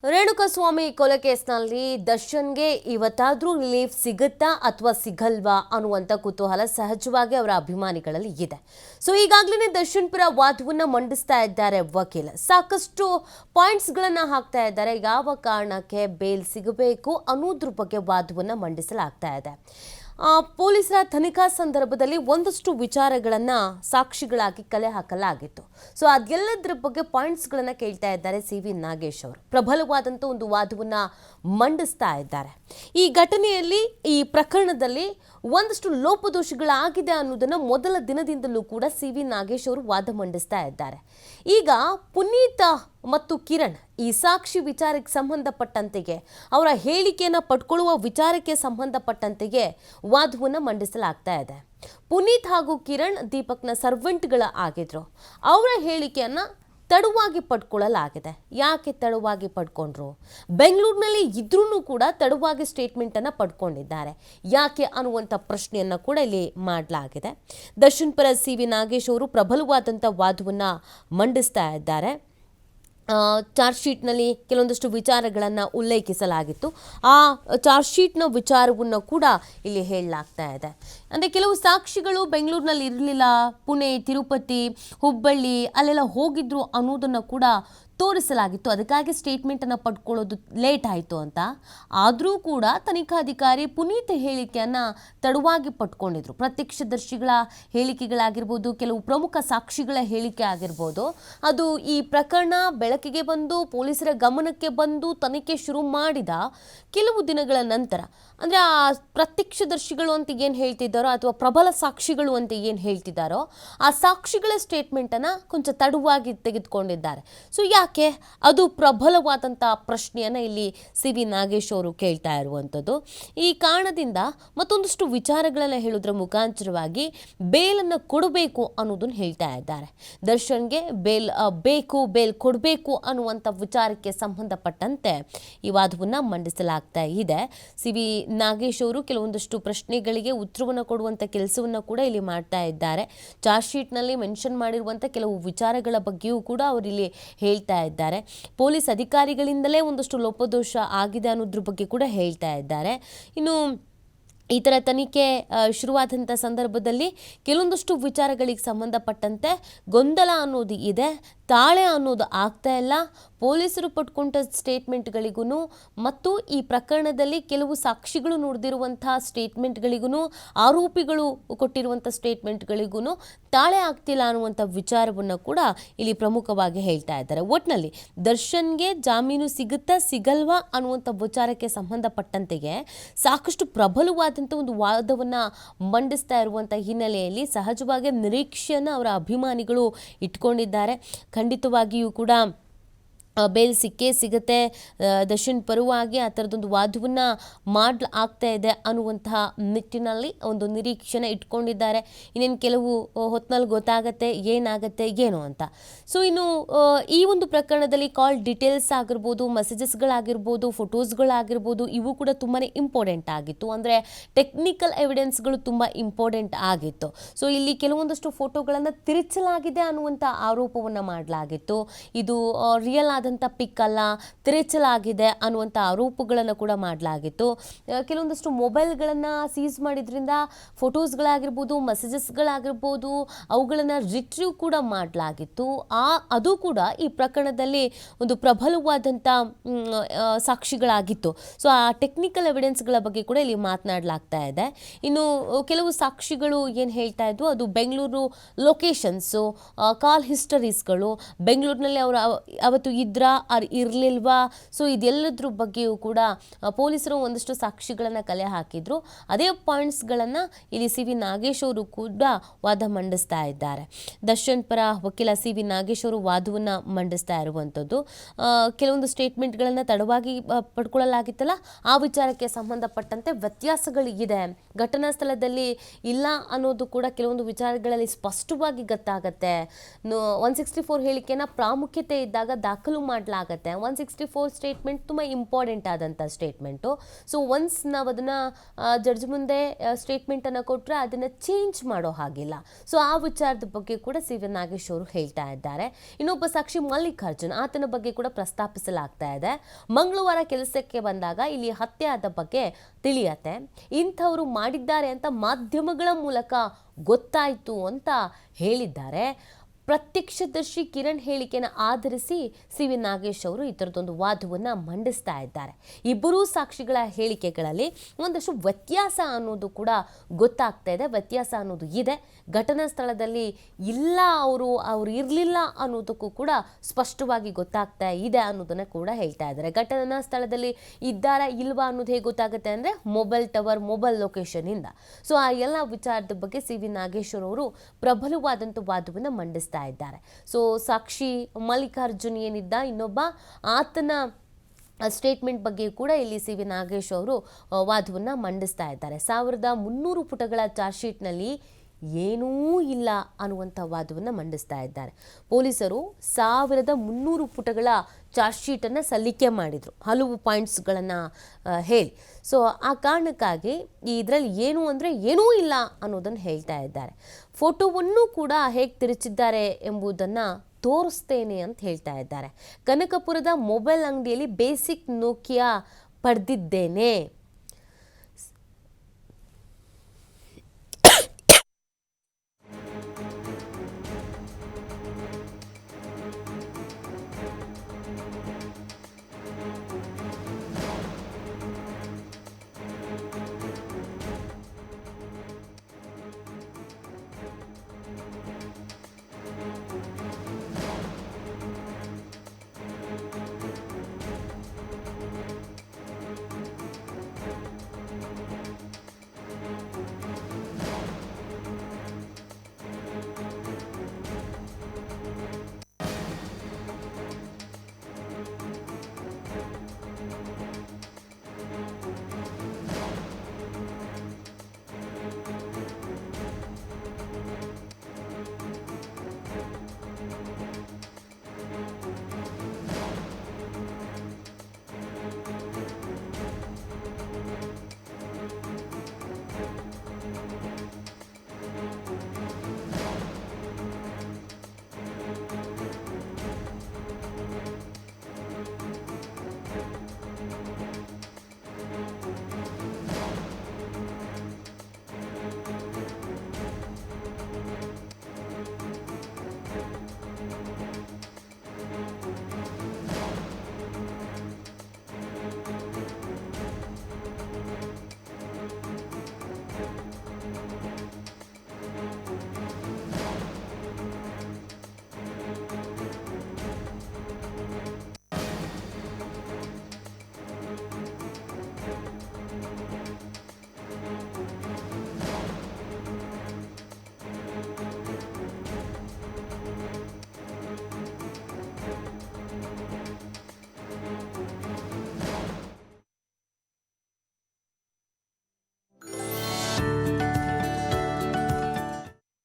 ರೇಣುಕಾಸ್ವಾಮಿ ಕೊಲೆ ಕೇಸ್ನಲ್ಲಿ ದರ್ಶನ್ಗೆ ಇವತ್ತಾದ್ರೂ ರಿಲೀಫ್ ಸಿಗುತ್ತಾ ಅಥವಾ ಸಿಗಲ್ವಾ ಅನ್ನುವಂಥ ಕುತೂಹಲ ಸಹಜವಾಗಿ ಅವರ ಅಭಿಮಾನಿಗಳಲ್ಲಿ ಇದೆ. ಸೊ ಈಗಾಗಲೇ ದರ್ಶನ್ ಪರ ವಾದವನ್ನ ಮಂಡಿಸ್ತಾ ಇದ್ದಾರೆ ವಕೀಲ. ಸಾಕಷ್ಟು ಪಾಯಿಂಟ್ಸ್ಗಳನ್ನು ಹಾಕ್ತಾ ಇದ್ದಾರೆ. ಯಾವ ಕಾರಣಕ್ಕೆ ಬೇಲ್ ಸಿಗಬೇಕು ಅನ್ನೋದ್ರ ಬಗ್ಗೆ ವಾದವನ್ನ ಮಂಡಿಸಲಾಗ್ತಾ ಇದೆ. ಪೊಲೀಸರ ತನಿಖಾ ಸಂದರ್ಭದಲ್ಲಿ ಒಂದಷ್ಟು ವಿಚಾರಗಳನ್ನು ಸಾಕ್ಷಿಗಳಾಗಿ ಕಲೆ ಹಾಕಲಾಗಿತ್ತು. ಸೊ ಅದೆಲ್ಲದರ ಬಗ್ಗೆ ಪಾಯಿಂಟ್ಸ್ಗಳನ್ನು ಕೇಳ್ತಾ ಇದ್ದಾರೆ ಸಿ.ವಿ. ನಾಗೇಶ್ ಅವರು. ಪ್ರಬಲವಾದಂಥ ಒಂದು ವಾದವನ್ನು ಮಂಡಿಸ್ತಾ ಇದ್ದಾರೆ. ಈ ಘಟನೆಯಲ್ಲಿ, ಈ ಪ್ರಕರಣದಲ್ಲಿ ಒಂದಷ್ಟು ಲೋಪದೋಷಗಳಾಗಿದೆ ಅನ್ನೋದನ್ನು ಮೊದಲ ದಿನದಿಂದಲೂ ಕೂಡ ಸಿ.ವಿ. ನಾಗೇಶ್ ಅವರು ವಾದ ಮಂಡಿಸ್ತಾ ಇದ್ದಾರೆ. ಈಗ ಪುನೀತ್ ಮತ್ತು ಕಿರಣ್ ಈ ಸಾಕ್ಷಿ ವಿಚಾರಕ್ಕೆ ಸಂಬಂಧಪಟ್ಟಂತೆಗೆ, ಅವರ ಹೇಳಿಕೆಯನ್ನು ಪಡ್ಕೊಳ್ಳುವ ವಿಚಾರಕ್ಕೆ ಸಂಬಂಧಪಟ್ಟಂತೆಗೆ ವಾದವನ್ನು ಮಂಡಿಸಲಾಗ್ತಾ ಇದೆ. ಪುನೀತ್ ಹಾಗೂ ಕಿರಣ್ ದೀಪಕ್ನ ಸರ್ವೆಂಟ್ಗಳ ಆಗಿದ್ರು. ಅವರ ಹೇಳಿಕೆಯನ್ನು ತಡವಾಗಿ ಪಡ್ಕೊಳ್ಳಲಾಗಿದೆ. ಯಾಕೆ ತಡವಾಗಿ ಪಡ್ಕೊಂಡ್ರು? ಬೆಂಗಳೂರಿನಲ್ಲಿ ಇದ್ರೂ ಕೂಡ ತಡವಾಗಿ ಸ್ಟೇಟ್ಮೆಂಟನ್ನು ಪಡ್ಕೊಂಡಿದ್ದಾರೆ. ಯಾಕೆ ಅನ್ನುವಂಥ ಪ್ರಶ್ನೆಯನ್ನು ಕೂಡ ಇಲ್ಲಿ ಮಾಡಲಾಗಿದೆ. ದರ್ಶನ್ ಪರ ಸಿ.ವಿ. ನಾಗೇಶ್ ಅವರು ಪ್ರಬಲವಾದಂಥ ವಾದವನ್ನು ಮಂಡಿಸ್ತಾ ಇದ್ದಾರೆ. ಚಾರ್ಜ್ ಶೀಟ್ನಲ್ಲಿ ಕೆಲವೊಂದಷ್ಟು ವಿಚಾರಗಳನ್ನು ಉಲ್ಲೇಖಿಸಲಾಗಿತ್ತು. ಆ ಚಾರ್ಜ್ ಶೀಟ್ನ ವಿಚಾರವನ್ನು ಕೂಡ ಇಲ್ಲಿ ಹೇಳಲಾಗ್ತಾ ಇದೆ. ಅಂದರೆ ಕೆಲವು ಸಾಕ್ಷಿಗಳು ಬೆಂಗಳೂರಿನಲ್ಲಿ ಇರಲಿಲ್ಲ, ಪುಣೆ, ತಿರುಪತಿ, ಹುಬ್ಬಳ್ಳಿ ಅಲ್ಲೆಲ್ಲ ಹೋಗಿದ್ರು ಅನ್ನೋದನ್ನು ಕೂಡ ತೋರಿಸಲಾಗಿತ್ತು. ಅದಕ್ಕಾಗಿ ಸ್ಟೇಟ್ಮೆಂಟನ್ನು ಪಡ್ಕೊಳ್ಳೋದು ಲೇಟ್ ಆಯಿತು ಅಂತ. ಆದರೂ ಕೂಡ ತನಿಖಾಧಿಕಾರಿ ಪುನೀತ್ ಹೇಳಿಕೆಯನ್ನು ತಡವಾಗಿ ಪಡ್ಕೊಂಡಿದ್ರು. ಪ್ರತ್ಯಕ್ಷದರ್ಶಿಗಳ ಹೇಳಿಕೆಗಳಾಗಿರ್ಬೋದು, ಕೆಲವು ಪ್ರಮುಖ ಸಾಕ್ಷಿಗಳ ಹೇಳಿಕೆ ಆಗಿರ್ಬೋದು, ಅದು ಈ ಪ್ರಕರಣ ಬೆಳಕಿಗೆ ಬಂದು ಪೊಲೀಸರ ಗಮನಕ್ಕೆ ಬಂದು ತನಿಖೆ ಶುರು ಮಾಡಿದ ಕೆಲವು ದಿನಗಳ ನಂತರ, ಅಂದರೆ ಆ ಪ್ರತ್ಯಕ್ಷದರ್ಶಿಗಳು ಅಂತ ಏನು ಹೇಳ್ತಿದ್ದಾರೋ ಅಥವಾ ಪ್ರಬಲ ಸಾಕ್ಷಿಗಳು ಅಂತ ಏನು ಹೇಳ್ತಿದ್ದಾರೋ ಆ ಸಾಕ್ಷಿಗಳ ಸ್ಟೇಟ್ಮೆಂಟನ್ನು ಕೊಂಚ ತಡವಾಗಿ ತೆಗೆದುಕೊಂಡಿದ್ದಾರೆ. ಸೊ ಯಾಕೆ? ಅದು ಪ್ರಬಲವಾದಂಥ ಪ್ರಶ್ನೆಯನ್ನು ಇಲ್ಲಿ ಸಿ.ವಿ. ನಾಗೇಶ್ ಅವರು ಕೇಳ್ತಾ ಇರುವಂಥದ್ದು. ಈ ಕಾರಣದಿಂದ ಮತ್ತೊಂದಷ್ಟು ವಿಚಾರಗಳನ್ನು ಹೇಳೋದ್ರ ಮುಖಾಂತರವಾಗಿ ಬೇಲನ್ನು ಕೊಡಬೇಕು ಅನ್ನೋದನ್ನು ಹೇಳ್ತಾ ಇದ್ದಾರೆ. ದರ್ಶನ್ಗೆ ಬೇಲ್ ಬೇಕು, ಬೇಲ್ ಕೊಡಬೇಕು ಅನ್ನುವಂಥ ವಿಚಾರಕ್ಕೆ ಸಂಬಂಧಪಟ್ಟಂತೆ ಈ ವಾದವನ್ನು ಮಂಡಿಸಲಾಗ್ತಾ ಇದೆ. ಸಿ.ವಿ. ನಾಗೇಶ್ ಅವರು ಕೆಲವೊಂದಷ್ಟು ಪ್ರಶ್ನೆಗಳಿಗೆ ಉತ್ತರವನ್ನು ಕೊಡುವಂಥ ಕೆಲಸವನ್ನು ಕೂಡ ಇಲ್ಲಿ ಮಾಡ್ತಾ ಇದ್ದಾರೆ. ಚಾರ್ಜ್ ಶೀಟ್ನಲ್ಲಿ ಮೆನ್ಷನ್ ಮಾಡಿರುವಂಥ ಕೆಲವು ವಿಚಾರಗಳ ಬಗ್ಗೆಯೂ ಕೂಡ ಅವರು ಇಲ್ಲಿ ಹೇಳ್ತಾ ಇದ್ದಾರೆ. ಪೊಲೀಸ್ ಅಧಿಕಾರಿಗಳಿಂದಲೇ ಒಂದಷ್ಟು ಲೋಪದೋಷ ಆಗಿದೆ ಅನ್ನೋದ್ರ ಬಗ್ಗೆ ಕೂಡ ಹೇಳ್ತಾ ಇದ್ದಾರೆ. ಇನ್ನು ಈ ಥರ ತನಿಖೆ ಶುರುವಾದಂಥ ಸಂದರ್ಭದಲ್ಲಿ ಕೆಲವೊಂದಷ್ಟು ವಿಚಾರಗಳಿಗೆ ಸಂಬಂಧಪಟ್ಟಂತೆ ಗೊಂದಲ ಅನ್ನೋದು ಇದೆ, ತಾಳೆ ಅನ್ನೋದು ಆಗ್ತಾ ಇಲ್ಲ. ಪೊಲೀಸರು ಪಡ್ಕೊಂಡ ಸ್ಟೇಟ್ಮೆಂಟ್ಗಳಿಗೂ ಮತ್ತು ಈ ಪ್ರಕರಣದಲ್ಲಿ ಕೆಲವು ಸಾಕ್ಷಿಗಳು ನುಡಿದಿರುವಂಥ ಸ್ಟೇಟ್ಮೆಂಟ್ಗಳಿಗೂ, ಆರೋಪಿಗಳು ಕೊಟ್ಟಿರುವಂಥ ಸ್ಟೇಟ್ಮೆಂಟ್ಗಳಿಗೂ ತಾಳೆ ಆಗ್ತಿಲ್ಲ ಅನ್ನುವಂಥ ವಿಚಾರವನ್ನು ಕೂಡ ಇಲ್ಲಿ ಪ್ರಮುಖವಾಗಿ ಹೇಳ್ತಾ ಇದ್ದಾರೆ. ಒಟ್ಟಿನಲ್ಲಿ ದರ್ಶನ್ಗೆ ಜಾಮೀನು ಸಿಗುತ್ತಾ ಸಿಗಲ್ವಾ ಅನ್ನುವಂಥ ವಿಚಾರಕ್ಕೆ ಸಂಬಂಧಪಟ್ಟಂತೆಗೆ ಸಾಕಷ್ಟು ಪ್ರಬಲವಾದಂಥ ಒಂದು ವಾದವನ್ನು ಮಂಡಿಸ್ತಾ ಇರುವಂಥ ಹಿನ್ನೆಲೆಯಲ್ಲಿ ಸಹಜವಾಗಿ ನಿರೀಕ್ಷೆಯನ್ನು ಅವರ ಅಭಿಮಾನಿಗಳು ಇಟ್ಕೊಂಡಿದ್ದಾರೆ. ಖಂಡಿತವಾಗಿಯೂ ಕೂಡ ಬೇಲ್ ಸಿಕ್ಕೇ ಸಿಗುತ್ತೆ, ದರ್ಶನ್ ಪರವಾಗಿ ಆ ಥರದೊಂದು ವಾದವನ್ನು ಆಗ್ತಾ ಇದೆ ಅನ್ನುವಂತಹ ನಿಟ್ಟಿನಲ್ಲಿ ಒಂದು ನಿರೀಕ್ಷೆನ ಇಟ್ಕೊಂಡಿದ್ದಾರೆ. ಇನ್ನೇನು ಕೆಲವು ಹೊತ್ತಿನಲ್ಲಿ ಗೊತ್ತಾಗತ್ತೆ ಏನಾಗತ್ತೆ ಏನು ಅಂತ. ಸೊ ಇನ್ನು ಈ ಒಂದು ಪ್ರಕರಣದಲ್ಲಿ ಕಾಲ್ ಡೀಟೇಲ್ಸ್ ಆಗಿರ್ಬೋದು, ಮೆಸೇಜಸ್ಗಳಾಗಿರ್ಬೋದು, ಫೋಟೋಸ್ಗಳಾಗಿರ್ಬೋದು, ಇವು ಕೂಡ ತುಂಬಾ ಇಂಪಾರ್ಟೆಂಟ್ ಆಗಿತ್ತು. ಅಂದರೆ ಟೆಕ್ನಿಕಲ್ ಎವಿಡೆನ್ಸ್ಗಳು ತುಂಬ ಇಂಪಾರ್ಟೆಂಟ್ ಆಗಿತ್ತು. ಸೊ ಇಲ್ಲಿ ಕೆಲವೊಂದಷ್ಟು ಫೋಟೋಗಳನ್ನು ತಿರುಚಲಾಗಿದೆ ಅನ್ನುವಂಥ ಆರೋಪವನ್ನು ಮಾಡಲಾಗಿತ್ತು. ಇದು ರಿಯಲ್ ಆದ ಪಿಕ್ ಅಲ್ಲ, ತಿರುಚಲಾಗಿದೆ ಅನ್ನುವಂಥ ಆರೋಪಗಳನ್ನು ಕೂಡ ಮಾಡಲಾಗಿತ್ತು. ಕೆಲವೊಂದಷ್ಟು ಮೊಬೈಲ್ಗಳನ್ನು ಸೀಸ್ ಮಾಡಿದ್ರಿಂದ ಫೋಟೋಸ್ಗಳಾಗಿರ್ಬೋದು, ಮೆಸೇಜಸ್ಗಳಾಗಿರ್ಬೋದು, ಅವುಗಳನ್ನು ರಿಟ್ರೀವ್ ಕೂಡ ಮಾಡಲಾಗಿತ್ತು. ಅದು ಕೂಡ ಈ ಪ್ರಕರಣದಲ್ಲಿ ಒಂದು ಪ್ರಬಲವಾದಂಥ ಸಾಕ್ಷಿಗಳಾಗಿತ್ತು. ಸೊ ಆ ಟೆಕ್ನಿಕಲ್ ಎವಿಡೆನ್ಸ್ಗಳ ಬಗ್ಗೆ ಕೂಡ ಇಲ್ಲಿ ಮಾತನಾಡಲಾಗ್ತಾ ಇದೆ. ಇನ್ನು ಕೆಲವು ಸಾಕ್ಷಿಗಳು ಏನು ಹೇಳ್ತಾ ಇದ್ವು, ಅದು ಬೆಂಗಳೂರು ಲೊಕೇಶನ್ಸು, ಕಾಲ್ ಹಿಸ್ಟರೀಸ್ಗಳು, ಬೆಂಗಳೂರಿನಲ್ಲಿ ಅವರು ಅವತ್ತು ಇರಲಿಲ್ವಾ, ಸೊ ಇದೆಲ್ಲದ್ರ ಬಗ್ಗೆಯೂ ಕೂಡ ಪೊಲೀಸರು ಒಂದಷ್ಟು ಸಾಕ್ಷಿಗಳನ್ನು ಕಲೆ ಹಾಕಿದ್ರು. ಅದೇ ಪಾಯಿಂಟ್ಸ್ಗಳನ್ನು ಇಲ್ಲಿ ಸಿ.ವಿ. ನಾಗೇಶ್ ಅವರು ಕೂಡ ವಾದ ಮಂಡಿಸ್ತಾ ಇದ್ದಾರೆ. ದರ್ಶನ್ ಪರ ವಕೀಲ ಸಿ.ವಿ. ನಾಗೇಶ್ ಅವರು ವಾದವನ್ನು ಮಂಡಿಸ್ತಾ ಇರುವಂಥದ್ದು. ಕೆಲವೊಂದು ಸ್ಟೇಟ್ಮೆಂಟ್ಗಳನ್ನು ತಡವಾಗಿ ಪಡ್ಕೊಳ್ಳಲಾಗಿತ್ತಲ್ಲ, ಆ ವಿಚಾರಕ್ಕೆ ಸಂಬಂಧಪಟ್ಟಂತೆ ವ್ಯತ್ಯಾಸಗಳು ಇದೆ. ಘಟನಾ ಸ್ಥಳದಲ್ಲಿ ಇಲ್ಲ ಅನ್ನೋದು ಕೂಡ ಕೆಲವೊಂದು ವಿಚಾರಗಳಲ್ಲಿ ಸ್ಪಷ್ಟವಾಗಿ ಗೊತ್ತಾಗತ್ತೆ. 164 ಹೇಳಿಕೆಯನ್ನು ಪ್ರಾಮುಖ್ಯತೆ ಇದ್ದಾಗ ದಾಖಲು ಮಾಡಲಾಗತ್ತೆ. 164 ಸ್ಟೇಟ್ಮೆಂಟ್ ತುಂಬ ಇಂಪಾರ್ಟೆಂಟ್ ಆದಂಥ ಸ್ಟೇಟ್ಮೆಂಟು. ಸೊ ಒನ್ಸ್ ನಾವು ಅದನ್ನು ಜಡ್ಜ್ ಮುಂದೆ ಸ್ಟೇಟ್ಮೆಂಟನ್ನು ಕೊಟ್ಟರೆ ಅದನ್ನು ಚೇಂಜ್ ಮಾಡೋ ಹಾಗಿಲ್ಲ. ಸೊ ಆ ವಿಚಾರದ ಬಗ್ಗೆ ಕೂಡ ಸಿ ವಿ ನಾಗೇಶ್ ಅವರು ಹೇಳ್ತಾ ಇದ್ದಾರೆ. ಇನ್ನೊಬ್ಬ ಸಾಕ್ಷಿ ಮಲ್ಲಿಕಾರ್ಜುನ್, ಆತನ ಬಗ್ಗೆ ಕೂಡ ಪ್ರಸ್ತಾಪಿಸಲಾಗ್ತಾ ಇದೆ. ಮಂಗಳವಾರ ಕೆಲಸಕ್ಕೆ ಬಂದಾಗ ಇಲ್ಲಿ ಹತ್ಯೆ ಆದ ಬಗ್ಗೆ ತಿಳಿಯತ್ತೆ. ಇಂಥವರು ಮಾಡಿದ್ದಾರೆ ಅಂತ ಮಾಧ್ಯಮಗಳ ಮೂಲಕ ಗೊತ್ತಾಯಿತು ಅಂತ ಹೇಳಿದ್ದಾರೆ. ಪ್ರತ್ಯಕ್ಷದರ್ಶಿ ಕಿರಣ್ ಹೇಳಿಕೆಯನ್ನು ಆಧರಿಸಿ ಸಿ ವಿ ನಾಗೇಶ್ ಅವರು ಈ ಥರದೊಂದು ವಾದವನ್ನು ಮಂಡಿಸ್ತಾ ಇದ್ದಾರೆ. ಇಬ್ಬರೂ ಸಾಕ್ಷಿಗಳ ಹೇಳಿಕೆಗಳಲ್ಲಿ ಒಂದಷ್ಟು ವ್ಯತ್ಯಾಸ ಅನ್ನೋದು ಕೂಡ ಗೊತ್ತಾಗ್ತಾ ಇದೆ. ವ್ಯತ್ಯಾಸ ಅನ್ನೋದು ಇದೆ. ಘಟನಾ ಸ್ಥಳದಲ್ಲಿ ಇಲ್ಲ, ಅವರು ಇರಲಿಲ್ಲ ಅನ್ನೋದಕ್ಕೂ ಕೂಡ ಸ್ಪಷ್ಟವಾಗಿ ಗೊತ್ತಾಗ್ತಾ ಇದೆ ಅನ್ನೋದನ್ನು ಕೂಡ ಹೇಳ್ತಾ ಇದ್ದಾರೆ. ಘಟನಾ ಸ್ಥಳದಲ್ಲಿ ಇದ್ದಾರಾ ಇಲ್ವಾ ಅನ್ನೋದು ಹೇಗೆ ಗೊತ್ತಾಗುತ್ತೆ ಅಂದರೆ ಮೊಬೈಲ್ ಟವರ್, ಮೊಬೈಲ್ ಲೊಕೇಶನಿಂದ. ಸೊ ಆ ಎಲ್ಲ ವಿಚಾರದ ಬಗ್ಗೆ ಸಿ ವಿ ನಾಗೇಶ್ವರ ಅವರು ಪ್ರಬಲವಾದಂಥ ವಾದವನ್ನು ಮಂಡಿಸ್ತಾ ಇದ್ದಾರೆ. ಸೊ ಸಾಕ್ಷಿ ಮಲ್ಲಿಕಾರ್ಜುನ್ ಏನಿದ್ದ ಇನ್ನೊಬ್ಬ, ಆತನ ಸ್ಟೇಟ್ಮೆಂಟ್ ಬಗ್ಗೆ ಕೂಡ ಇಲ್ಲಿ ಸಿ ವಿ ನಾಗೇಶ್ ಅವರು ವಾದವನ್ನು ಮಂಡಿಸ್ತಾ ಇದ್ದಾರೆ. 1300 ಪುಟಗಳ ಚಾರ್ಜ್ ಶೀಟ್ನಲ್ಲಿ ಏನೂ ಇಲ್ಲ ಅನ್ನುವಂಥ ವಾದವನ್ನು ಮಂಡಿಸ್ತಾ ಇದ್ದಾರೆ. ಪೊಲೀಸರು 1300 ಪುಟಗಳ ಚಾರ್ಜ್ ಶೀಟನ್ನು ಸಲ್ಲಿಕೆ ಮಾಡಿದರು, ಹಲವು ಪಾಯಿಂಟ್ಸ್ಗಳನ್ನು ಹೇಳಿ. ಸೊ ಆ ಕಾರಣಕ್ಕಾಗಿ ಇದರಲ್ಲಿ ಏನು ಅಂದರೆ ಏನೂ ಇಲ್ಲ ಅನ್ನೋದನ್ನು ಹೇಳ್ತಾ ಇದ್ದಾರೆ. ಫೋಟೋವನ್ನು ಕೂಡ ಹೇಗೆ ತಿರುಚಿದ್ದಾರೆ ಎಂಬುದನ್ನು ತೋರಿಸ್ತೇನೆ ಅಂತ ಹೇಳ್ತಾ ಇದ್ದಾರೆ. ಕನಕಪುರದ ಮೊಬೈಲ್ ಅಂಗಡಿಯಲ್ಲಿ ಬೇಸಿಕ್ ನೋಕಿಯಾ ಪಡೆದಿದ್ದೇನೆ,